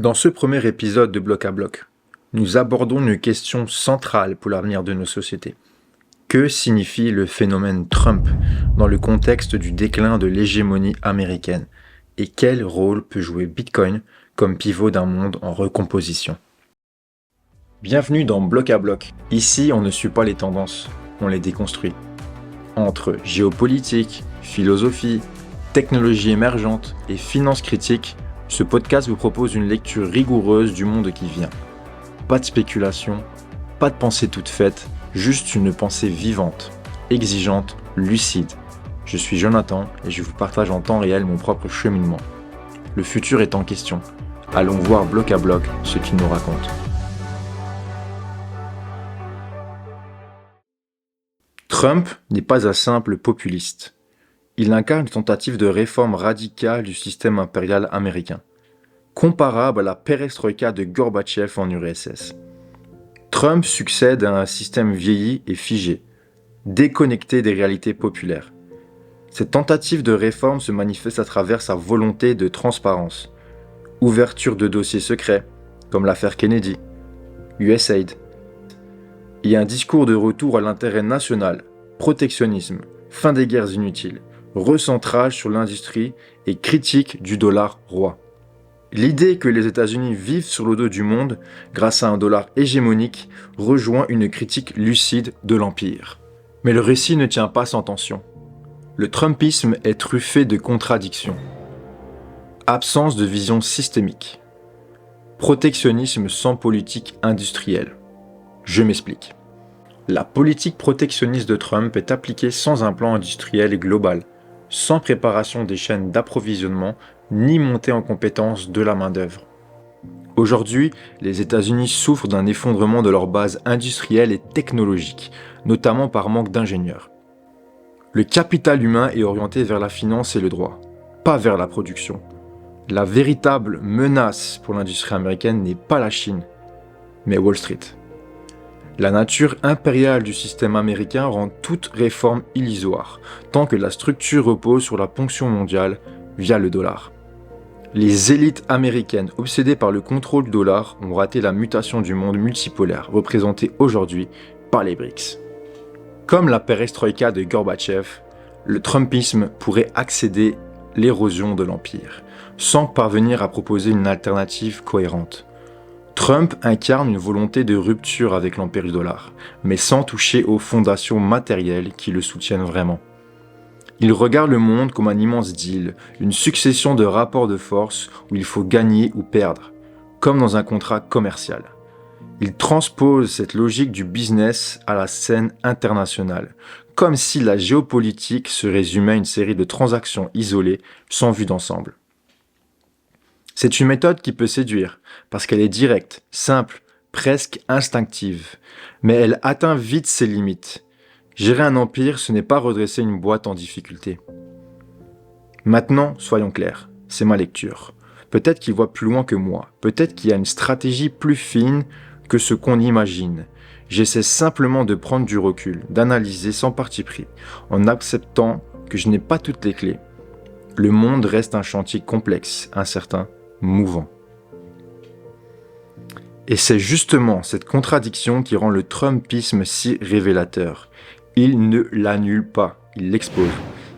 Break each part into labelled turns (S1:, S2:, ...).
S1: Dans ce premier épisode de Bloc à Bloc, nous abordons une question centrale pour l'avenir de nos sociétés. Que signifie le phénomène Trump dans le contexte du déclin de l'hégémonie américaine? Et quel rôle peut jouer Bitcoin comme pivot d'un monde en recomposition? Bienvenue dans Bloc à Bloc. Ici, on ne suit pas les tendances, on les déconstruit. Entre géopolitique, philosophie, technologie émergente et finance critique, ce podcast vous propose une lecture rigoureuse du monde qui vient. Pas de spéculation, pas de pensée toute faite, juste une pensée vivante, exigeante, lucide. Je suis Jonathan et je vous partage en temps réel mon propre cheminement. Le futur est en question. Allons voir bloc à bloc ce qu'il nous raconte. Trump n'est pas un simple populiste. Il incarne une tentative de réforme radicale du système impérial américain, comparable à la perestroïka de Gorbatchev en URSS. Trump succède à un système vieilli et figé, déconnecté des réalités populaires. Cette tentative de réforme se manifeste à travers sa volonté de transparence, ouverture de dossiers secrets, comme l'affaire Kennedy, USAID, et un discours de retour à l'intérêt national, protectionnisme, fin des guerres inutiles, recentrage sur l'industrie et critique du dollar roi. L'idée que les États-Unis vivent sur le dos du monde grâce à un dollar hégémonique rejoint une critique lucide de l'Empire. Mais le récit ne tient pas sans tension. Le Trumpisme est truffé de contradictions. Absence de vision systémique. Protectionnisme sans politique industrielle. Je m'explique. La politique protectionniste de Trump est appliquée sans un plan industriel global, sans préparation des chaînes d'approvisionnement, ni montée en compétence de la main-d'œuvre. Aujourd'hui, les États-Unis souffrent d'un effondrement de leur base industrielle et technologique, notamment par manque d'ingénieurs. Le capital humain est orienté vers la finance et le droit, pas vers la production. La véritable menace pour l'industrie américaine n'est pas la Chine, mais Wall Street. La nature impériale du système américain rend toute réforme illusoire, tant que la structure repose sur la ponction mondiale via le dollar. Les élites américaines obsédées par le contrôle du dollar ont raté la mutation du monde multipolaire, représentée aujourd'hui par les BRICS. Comme la perestroïka de Gorbatchev, le Trumpisme pourrait accéder l'érosion de l'Empire, sans parvenir à proposer une alternative cohérente. Trump incarne une volonté de rupture avec l'empire du dollar, mais sans toucher aux fondations matérielles qui le soutiennent vraiment. Il regarde le monde comme un immense deal, une succession de rapports de force où il faut gagner ou perdre, comme dans un contrat commercial. Il transpose cette logique du business à la scène internationale, comme si la géopolitique se résumait à une série de transactions isolées sans vue d'ensemble. C'est une méthode qui peut séduire, parce qu'elle est directe, simple, presque instinctive, mais elle atteint vite ses limites. Gérer un empire, ce n'est pas redresser une boîte en difficulté. Maintenant, soyons clairs, c'est ma lecture. Peut-être qu'il voit plus loin que moi, peut-être qu'il y a une stratégie plus fine que ce qu'on imagine. J'essaie simplement de prendre du recul, d'analyser sans parti pris, en acceptant que je n'ai pas toutes les clés. Le monde reste un chantier complexe, incertain, mouvant. Et c'est justement cette contradiction qui rend le Trumpisme si révélateur. Il ne l'annule pas, il l'expose.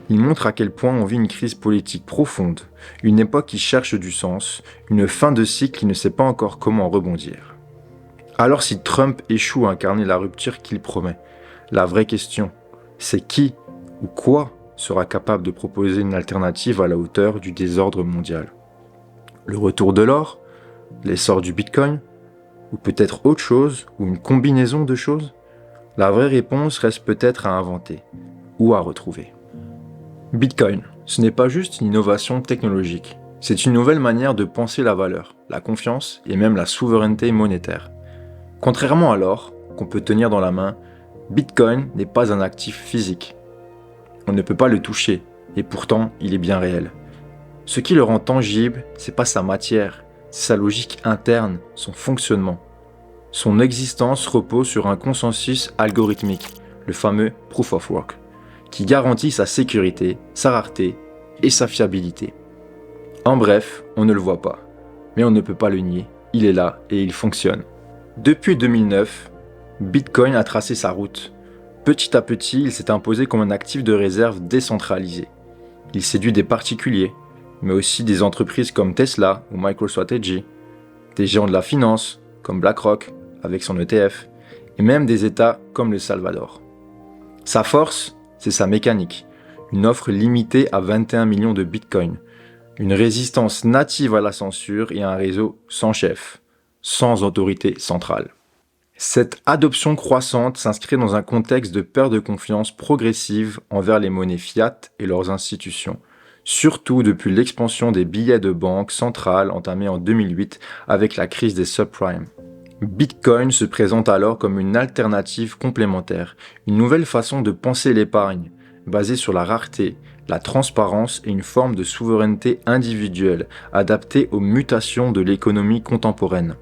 S1: Il montre à quel point on vit une crise politique profonde, une époque qui cherche du sens, une fin de cycle qui ne sait pas encore comment rebondir. Alors si Trump échoue à incarner la rupture qu'il promet, la vraie question, c'est qui ou quoi sera capable de proposer une alternative à la hauteur du désordre mondial? Le retour de l'or, l'essor du Bitcoin, ou peut-être autre chose, ou une combinaison de choses? La vraie réponse reste peut-être à inventer, ou à retrouver. Bitcoin, ce n'est pas juste une innovation technologique, c'est une nouvelle manière de penser la valeur, la confiance et même la souveraineté monétaire. Contrairement à l'or, qu'on peut tenir dans la main, Bitcoin n'est pas un actif physique. On ne peut pas le toucher, et pourtant il est bien réel. Ce qui le rend tangible, c'est pas sa matière, c'est sa logique interne, son fonctionnement. Son existence repose sur un consensus algorithmique, le fameux Proof of Work, qui garantit sa sécurité, sa rareté et sa fiabilité. En bref, on ne le voit pas. Mais on ne peut pas le nier, il est là et il fonctionne. Depuis 2009, Bitcoin a tracé sa route. Petit à petit, il s'est imposé comme un actif de réserve décentralisé. Il séduit des particuliers, mais aussi des entreprises comme Tesla ou MicroStrategy, des géants de la finance comme BlackRock avec son ETF, et même des États comme le Salvador. Sa force, c'est sa mécanique, une offre limitée à 21 millions de Bitcoin, une résistance native à la censure et un réseau sans chef, sans autorité centrale. Cette adoption croissante s'inscrit dans un contexte de perte de confiance progressive envers les monnaies fiat et leurs institutions, surtout depuis l'expansion des billets de banque centrale entamée en 2008 avec la crise des subprimes. Bitcoin se présente alors comme une alternative complémentaire, une nouvelle façon de penser l'épargne, basée sur la rareté, la transparence et une forme de souveraineté individuelle adaptée aux mutations de l'économie contemporaine.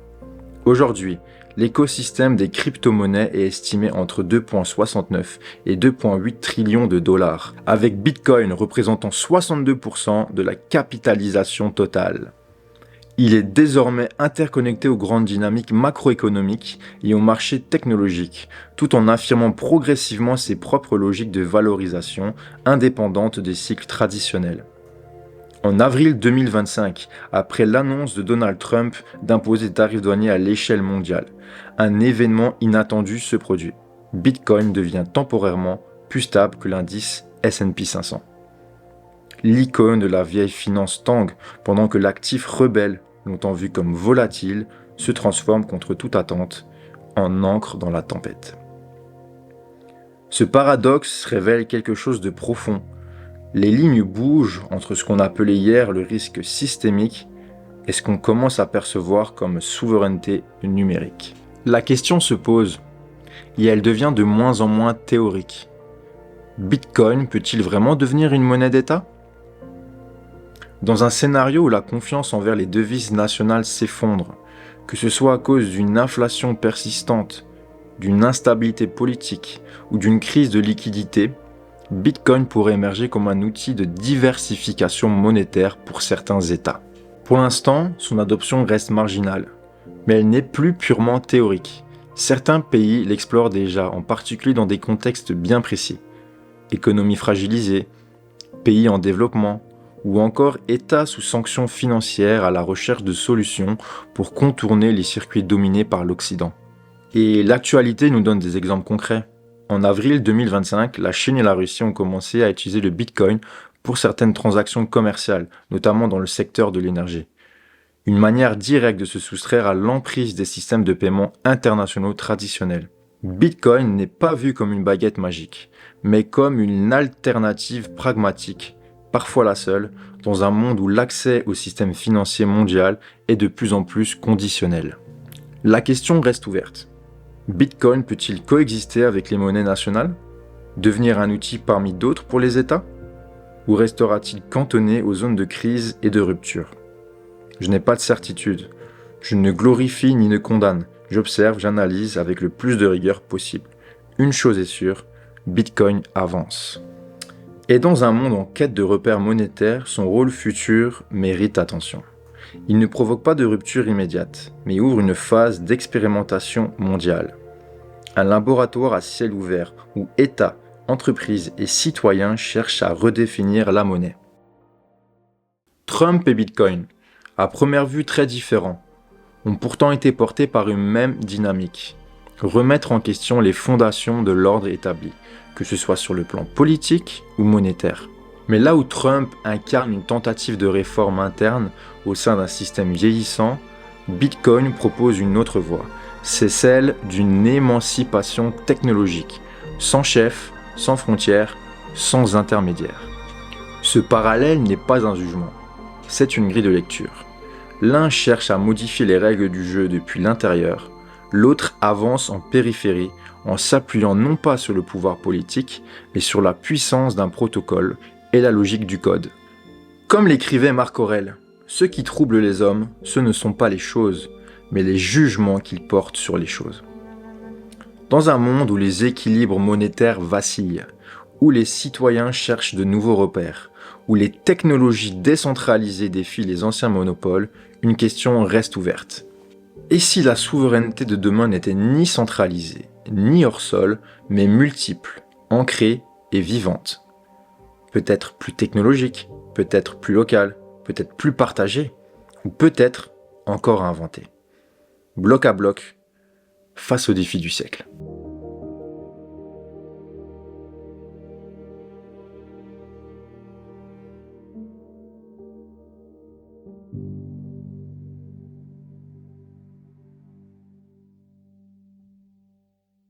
S1: Aujourd'hui, l'écosystème des crypto-monnaies est estimé entre 2,69 et 2,8 trillions de dollars, avec Bitcoin représentant 62% de la capitalisation totale. Il est désormais interconnecté aux grandes dynamiques macroéconomiques et aux marchés technologiques, tout en affirmant progressivement ses propres logiques de valorisation indépendantes des cycles traditionnels. En avril 2025, après l'annonce de Donald Trump d'imposer des tarifs douaniers à l'échelle mondiale, un événement inattendu se produit. Bitcoin devient temporairement plus stable que l'indice S&P 500. L'icône de la vieille finance tangue pendant que l'actif rebelle, longtemps vu comme volatile, se transforme contre toute attente en encre dans la tempête. Ce paradoxe révèle quelque chose de profond. Les lignes bougent entre ce qu'on appelait hier le risque systémique et ce qu'on commence à percevoir comme souveraineté numérique. La question se pose, et elle devient de moins en moins théorique. Bitcoin peut-il vraiment devenir une monnaie d'État ? Dans un scénario où la confiance envers les devises nationales s'effondre, que ce soit à cause d'une inflation persistante, d'une instabilité politique ou d'une crise de liquidité, Bitcoin pourrait émerger comme un outil de diversification monétaire pour certains États. Pour l'instant, son adoption reste marginale, mais elle n'est plus purement théorique. Certains pays l'explorent déjà, en particulier dans des contextes bien précis. Économie fragilisée, pays en développement, ou encore États sous sanctions financières à la recherche de solutions pour contourner les circuits dominés par l'Occident. Et l'actualité nous donne des exemples concrets. En avril 2025, la Chine et la Russie ont commencé à utiliser le Bitcoin pour certaines transactions commerciales, notamment dans le secteur de l'énergie. Une manière directe de se soustraire à l'emprise des systèmes de paiement internationaux traditionnels. Bitcoin n'est pas vu comme une baguette magique, mais comme une alternative pragmatique, parfois la seule, dans un monde où l'accès au système financier mondial est de plus en plus conditionnel. La question reste ouverte. Bitcoin peut-il coexister avec les monnaies nationales ? Devenir un outil parmi d'autres pour les États ? Ou restera-t-il cantonné aux zones de crise et de rupture ? Je n'ai pas de certitude. Je ne glorifie ni ne condamne. J'observe, j'analyse avec le plus de rigueur possible. Une chose est sûre, Bitcoin avance. Et dans un monde en quête de repères monétaires, son rôle futur mérite attention. Il ne provoque pas de rupture immédiate, mais ouvre une phase d'expérimentation mondiale. Un laboratoire à ciel ouvert où États, entreprises et citoyens cherchent à redéfinir la monnaie. Trump et Bitcoin, à première vue très différents, ont pourtant été portés par une même dynamique. Remettre en question les fondations de l'ordre établi, que ce soit sur le plan politique ou monétaire. Mais là où Trump incarne une tentative de réforme interne au sein d'un système vieillissant, Bitcoin propose une autre voie. C'est celle d'une émancipation technologique, sans chef, sans frontières, sans intermédiaire. Ce parallèle n'est pas un jugement, c'est une grille de lecture. L'un cherche à modifier les règles du jeu depuis l'intérieur, l'autre avance en périphérie en s'appuyant non pas sur le pouvoir politique, mais sur la puissance d'un protocole et la logique du code. Comme l'écrivait Marc Aurèle, ce qui trouble les hommes, ce ne sont pas les choses, mais les jugements qu'ils portent sur les choses. Dans un monde où les équilibres monétaires vacillent, où les citoyens cherchent de nouveaux repères, où les technologies décentralisées défient les anciens monopoles, une question reste ouverte. Et si la souveraineté de demain n'était ni centralisée, ni hors sol, mais multiple, ancrée et vivante? Peut-être plus technologique, peut-être plus locale, peut-être plus partagée, ou peut-être encore inventée. Bloc à bloc, face aux défis du siècle.